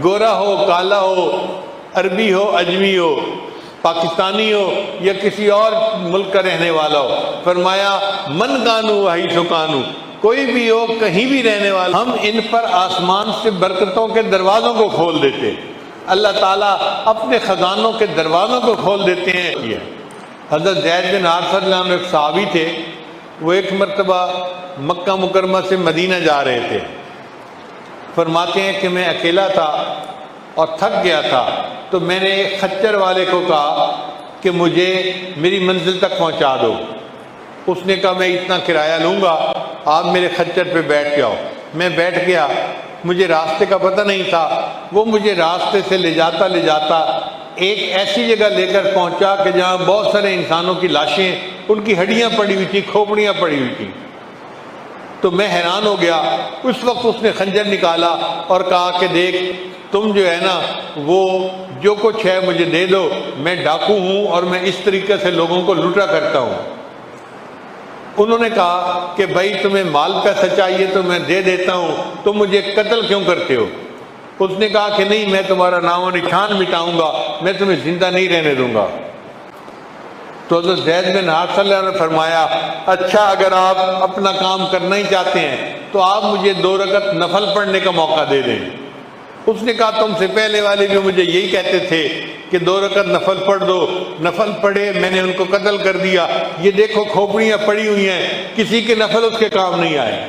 گورا ہو کالا ہو، عربی ہو اجمی ہو، پاکستانی ہو یا کسی اور ملک کا رہنے والا ہو۔ فرمایا من کانو وحی سکانو، کوئی بھی ہو کہیں بھی رہنے والا، ہم ان پر آسمان سے برکتوں کے دروازوں کو کھول دیتے۔ اللہ تعالیٰ اپنے خزانوں کے دروازوں کو کھول دیتے ہیں۔ حضرت زید بن حارثہ رضی اللہ عنہ ایک صحابی تھے، وہ ایک مرتبہ مکہ مکرمہ سے مدینہ جا رہے تھے۔ فرماتے ہیں کہ میں اکیلا تھا اور تھک گیا تھا، تو میں نے ایک خچر والے کو کہا کہ مجھے میری منزل تک پہنچا دو۔ اس نے کہا میں اتنا کرایہ لوں گا، آپ میرے خچر پہ بیٹھ جاؤ۔ میں بیٹھ گیا، مجھے راستے کا پتہ نہیں تھا، وہ مجھے راستے سے لے جاتا ایک ایسی جگہ لے کر پہنچا کہ جہاں بہت سارے انسانوں کی لاشیں، ان کی ہڈیاں پڑی ہوئی تھیں، کھوپڑیاں پڑی ہوئی تھیں۔ تو میں حیران ہو گیا۔ اس وقت اس نے خنجر نکالا اور کہا کہ دیکھ، تم جو ہے نا وہ جو کچھ ہے مجھے دے دو، میں ڈاکو ہوں اور میں اس طریقے سے لوگوں کو لوٹا کرتا ہوں۔ انہوں نے کہا کہ بھائی تمہیں مال پیسہ چاہیے تو میں دے دیتا ہوں، تم مجھے قتل کیوں کرتے ہو؟ اس نے کہا کہ نہیں، میں تمہارا نام و نشان مٹاؤں گا، میں تمہیں زندہ نہیں رہنے دوں گا۔ تو حضرت زید بن حارثہ صلی اللہ علیہ وسلم نے فرمایا اچھا، اگر آپ اپنا کام کرنا ہی چاہتے ہیں تو آپ مجھے 2 رکعت نفل پڑھنے کا موقع دے دیں۔ اس نے کہا تم سے پہلے والے بھی مجھے یہی کہتے تھے کہ 2 رکعت نفل پڑھ دو، نفل پڑھے، میں نے ان کو قتل کر دیا، یہ دیکھو کھوپڑیاں پڑی ہوئی ہیں، کسی کے نفل اس کے کام نہیں آئے۔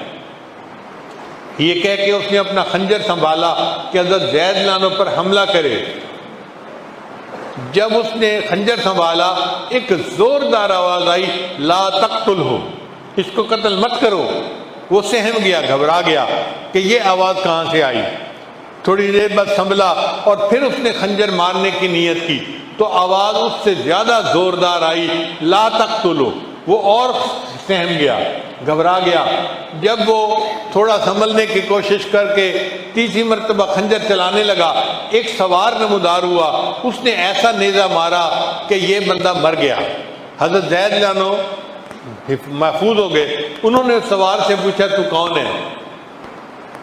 یہ کہہ کے اس نے اپنا خنجر سنبھالا کہ حضرت زید رضی اللہ عنہ پر حملہ کرے۔ جب اس نے خنجر سنبھالا، ایک زوردار آواز آئی لا تقتلہ، اس کو قتل مت کرو۔ وہ سہم گیا، گھبرا گیا کہ یہ آواز کہاں سے آئی۔ تھوڑی دیر بعد سنبھلا اور پھر اس نے خنجر مارنے کی نیت کی تو آواز اس سے زیادہ زوردار آئی لا تقتلو۔ وہ اور سہم گیا، گھبرا گیا۔ جب وہ تھوڑا سنبھلنے کی کوشش کر کے تیسری مرتبہ خنجر چلانے لگا، ایک سوار نمودار ہوا، اس نے ایسا نیزہ مارا کہ یہ بندہ مر گیا۔ حضرت زید رضی اللہ عنہ محفوظ ہو گئے۔ انہوں نے اس سوار سے پوچھا تو کون ہے؟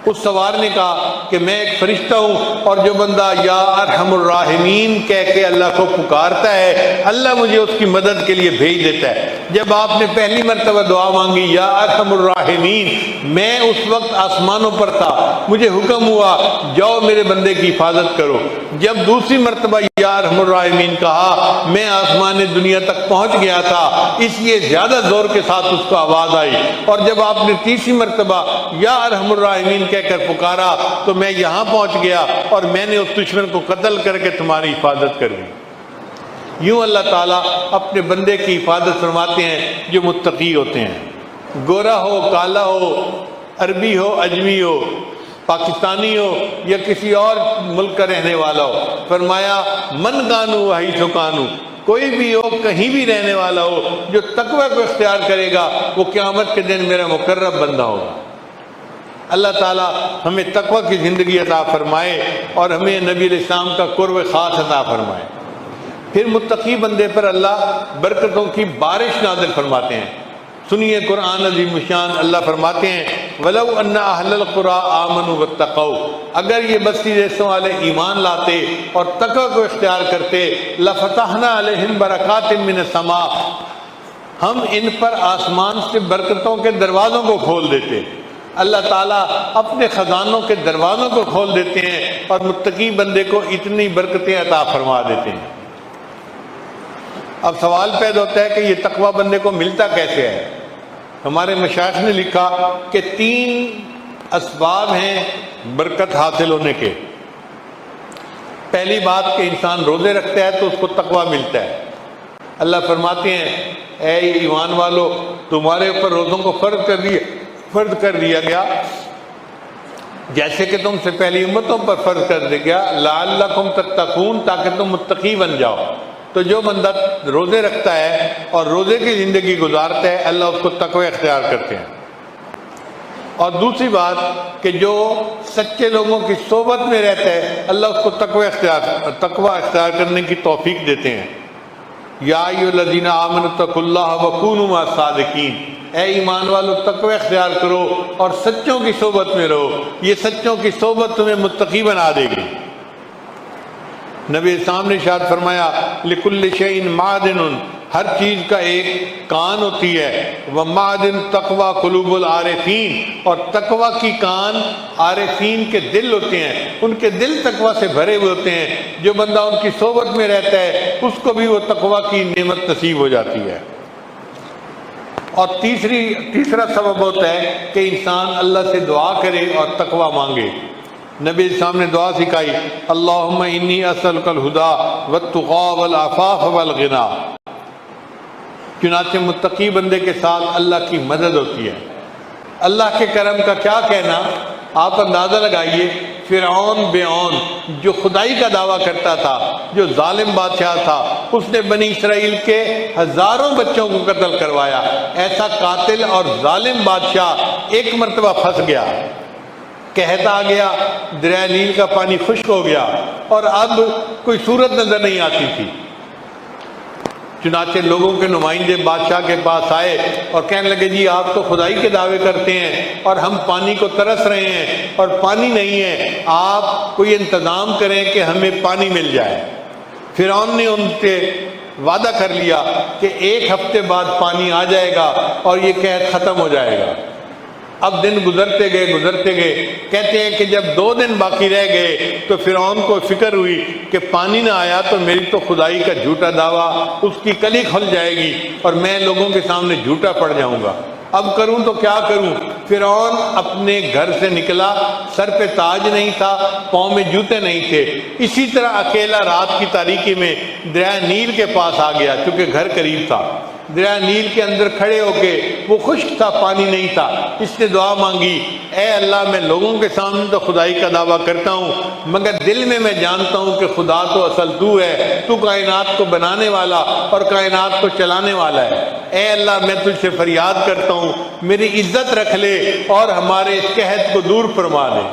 اس سوار نے کہا کہ میں ایک فرشتہ ہوں، اور جو بندہ یا ارحم الراحمین کہہ کے اللہ کو پکارتا ہے، اللہ مجھے اس کی مدد کے لیے بھیج دیتا ہے۔ جب آپ نے پہلی مرتبہ دعا مانگی یا ارحم الراحمین، میں اس وقت آسمانوں پر تھا، مجھے حکم ہوا جاؤ میرے بندے کی حفاظت کرو۔ جب دوسری مرتبہ یا ارحم الراحمین کہا، میں آسمان دنیا تک پہنچ گیا تھا، اس لیے زیادہ زور کے ساتھ اس کو آواز آئی۔ اور جب آپ نے تیسری مرتبہ یا ارحم الراحمین کہہ کر پکارا تو میں یہاں پہنچ گیا اور میں نے اس دشمن کو قتل کر کے تمہاری حفاظت کر دی۔ یوں اللہ تعالیٰ اپنے بندے کی حفاظت فرماتے ہیں جو متقی ہوتے ہیں۔ گورا ہو کالا ہو، عربی ہو اجمی ہو، پاکستانی ہو یا کسی اور ملک کا رہنے والا ہو، فرمایا من کانو وحی سکانو، کوئی بھی ہو کہیں بھی رہنے والا ہو جو تقوی کو اختیار کرے گا وہ قیامت کے دن میرا مقرب بندہ ہوگا۔ اللہ تعالیٰ ہمیں تقوی کی زندگی عطا فرمائے اور ہمیں نبی علیہ السلام کا قرب خاص عطا فرمائے۔ پھر متقی بندے پر اللہ برکتوں کی بارش نازل فرماتے ہیں۔ سنیے قرآن عظیم الشان، اللہ فرماتے ہیں وَلَوْ أَنَّ أَهْلَ الْقُرَىٰ آمَنُوا وَاتَّقَوْا، اگر یہ بستی دیسوں والے ایمان لاتے اور تقوی کو اختیار کرتے، لَفَتَحْنَا عَلَيْهِمْ بَرَكَاتٍ مِّنَ السَّمَاءِ، ہم ان پر آسمان سے برکتوں کے دروازوں کو کھول دیتے۔ اللہ تعالیٰ اپنے خزانوں کے دروازوں کو کھول دیتے ہیں اور متقی بندے کو اتنی برکتیں عطا فرما دیتے ہیں۔ اب سوال پیدا ہوتا ہے کہ یہ تقوی بندے کو ملتا کیسے ہے؟ ہمارے مشائخ نے لکھا کہ 3 اسباب ہیں برکت حاصل ہونے کے۔ پہلی بات کہ انسان روزے رکھتا ہے تو اس کو تقوی ملتا ہے۔ اللہ فرماتے ہیں اے ایمان والو، تمہارے اوپر روزوں کو فرض کر دیا گیا جیسے کہ تم سے پہلی امتوں پر فرض کر دیا گیا، لعلکم تتقون، تاکہ تم متقی بن جاؤ۔ تو جو بندہ روزے رکھتا ہے اور روزے کی زندگی گزارتا ہے، اللہ اس کو تقوی اختیار کرتے ہیں۔ اور دوسری بات کہ جو سچے لوگوں کی صحبت میں رہتا ہے، اللہ اس کو تقوی اختیار کرنے کی توفیق دیتے ہیں۔ یا ایھا الذین آمنوا اتقوا اللہ وکونوا مع الصادقین، اے ایمان والو تقوی اختیار کرو اور سچوں کی صحبت میں رہو، یہ سچوں کی صحبت تمہیں متقی بنا دے گی۔ نبی اسلام نے ارشاد فرمایا لکل شیء معدن، ہر چیز کا ایک کان ہوتی ہے، ومعدن تقوی قلوب العارفین، اور تقوی کی کان عارفین کے دل ہوتے ہیں، ان کے دل تقوی سے بھرے ہوئے ہوتے ہیں، جو بندہ ان کی صحبت میں رہتا ہے اس کو بھی وہ تقوی کی نعمت نصیب ہو جاتی ہے۔ اور تیسرا سبب ہوتا ہے کہ انسان اللہ سے دعا کرے اور تقوی مانگے۔ نبی اسلام نے دعا سکھائی، اللہم انی اسألک الہدی والتقی والعفاف والغنی۔ چنانچہ متقی بندے کے ساتھ اللہ کی مدد ہوتی ہے۔ اللہ کے کرم کا کیا کہنا، آپ اندازہ لگائیے، فرعون بیعون جو خدائی کا دعویٰ کرتا تھا، جو ظالم بادشاہ تھا، اس نے بنی اسرائیل کے ہزاروں بچوں کو قتل کروایا۔ ایسا قاتل اور ظالم بادشاہ ایک مرتبہ پھنس گیا، قحط آ گیا، دریا نیل کا پانی خشک ہو گیا اور اب کوئی صورت نظر نہیں آتی تھی۔ چنانچہ لوگوں کے نمائندے بادشاہ کے پاس آئے اور کہنے لگے جی آپ تو خدائی کے دعوے کرتے ہیں اور ہم پانی کو ترس رہے ہیں اور پانی نہیں ہے، آپ کوئی انتظام کریں کہ ہمیں پانی مل جائے۔ فرعون نے ان سے وعدہ کر لیا کہ 1 ہفتے بعد پانی آ جائے گا اور یہ قحط ختم ہو جائے گا۔ اب دن گزرتے گئے، کہتے ہیں کہ جب 2 دن باقی رہ گئے تو فرعون کو فکر ہوئی کہ پانی نہ آیا تو میری تو خدائی کا جھوٹا دعویٰ اس کی کلی کھل جائے گی اور میں لوگوں کے سامنے جھوٹا پڑ جاؤں گا، اب کروں تو کیا کروں۔ فرعون اپنے گھر سے نکلا، سر پہ تاج نہیں تھا، پاؤں میں جوتے نہیں تھے، اسی طرح اکیلا رات کی تاریکی میں دریا نیل کے پاس آ گیا، چونکہ گھر قریب تھا۔ دریا نیل کے اندر کھڑے ہو کے، وہ خشک تھا، پانی نہیں تھا، اس نے دعا مانگی، اے اللہ میں لوگوں کے سامنے تو خدائی کا دعویٰ کرتا ہوں مگر دل میں جانتا ہوں کہ خدا تو اصل تو ہے، تو کائنات کو بنانے والا اور کائنات کو چلانے والا ہے۔ اے اللہ میں تجھ سے فریاد کرتا ہوں میری عزت رکھ لے اور ہمارے اس قحط کو دور فرما دے۔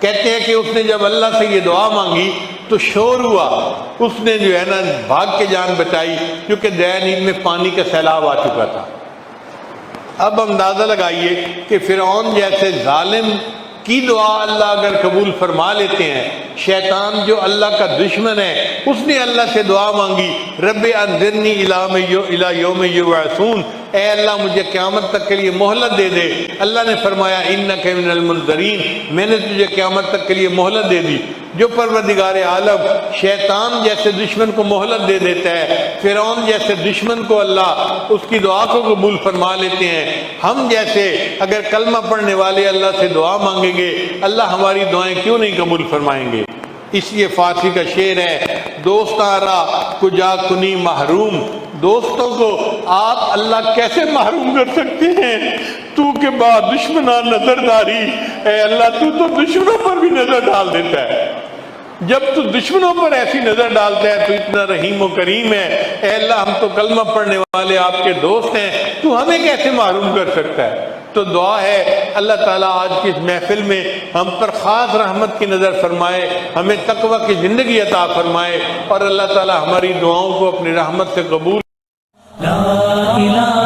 کہتے ہیں کہ اس نے جب اللہ سے یہ دعا مانگی تو شور ہوا، اس نے جو ہے نا بھاگ کے جان بچائی کیونکہ دریا نیل میں پانی کا سیلاب آ چکا تھا۔ اب اندازہ لگائیے کہ فرعون جیسے ظالم کی دعا اللہ اگر قبول فرما لیتے ہیں، شیطان جو اللہ کا دشمن ہے اس نے اللہ سے دعا مانگی، رب انظرنی الی یوم یبعثون، اے اللہ مجھے قیامت تک کے لیے مہلت دے دے۔ اللہ نے فرمایا انک من المنظرین، میں نے تجھے قیامت تک کے لیے مہلت دے دی۔ جو پروردگار عالم شیطان جیسے دشمن کو مہلت دے دیتا ہے، فرعون جیسے دشمن کو اللہ اس کی دعا کو قبول فرما لیتے ہیں، ہم جیسے اگر کلمہ پڑھنے والے اللہ سے دعا مانگیں گے اللہ ہماری دعائیں کیوں نہیں قبول فرمائیں گے؟ اس لیے فارسی کا شعر ہے، دوستارا کجا کنی محروم، دوستوں کو آپ اللہ کیسے محروم کر سکتے ہیں؟ تو کے بعد دشمنہ نظر داری، اے اللہ تو دشمنوں پر بھی نظر ڈال دیتا ہے، جب تو دشمنوں پر ایسی نظر ڈالتا ہے تو اتنا رحیم و کریم ہے، اے اللہ ہم تو کلمہ پڑھنے والے آپ کے دوست ہیں، تو ہمیں کیسے محروم کر سکتا ہے؟ تو دعا ہے اللہ تعالیٰ آج کی اس محفل میں ہم پر خاص رحمت کی نظر فرمائے، ہمیں تقوی کی زندگی عطا فرمائے اور اللہ تعالیٰ ہماری دعاؤں کو اپنی رحمت سے قبول۔ لا الہ